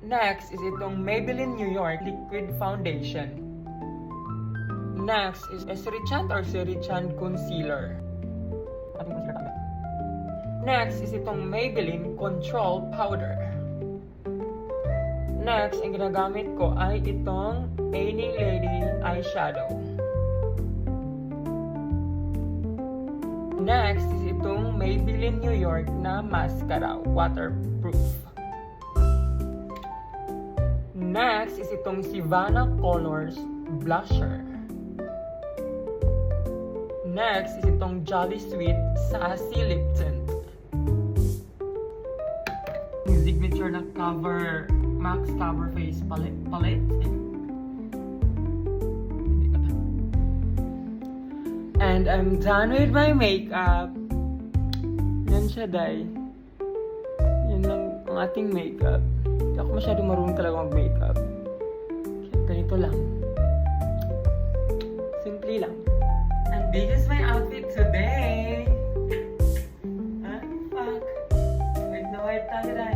Next is itong Maybelline New York Liquid Foundation. Next is Esrichan or Serichan Concealer. Next is itong Maybelline Control Powder. Next, ang ginagamit ko ay itong Any Lady Eyeshadow. Next is itong Maybelline New York na mascara, waterproof. Next is itong Savannah Colors Blusher. Next is itong Jolly Sweet Sassy Lip Tint. Yung signature na Max Cover Face Palette. And I'm done with my makeup. Yan siya, day. Yan lang ang ating makeup. Hindi ako masyadong marunong talaga mag-makeup. Kaya ganito lang. Simple lang. And this is my outfit today. Fuck. Wait na wait tayo, day.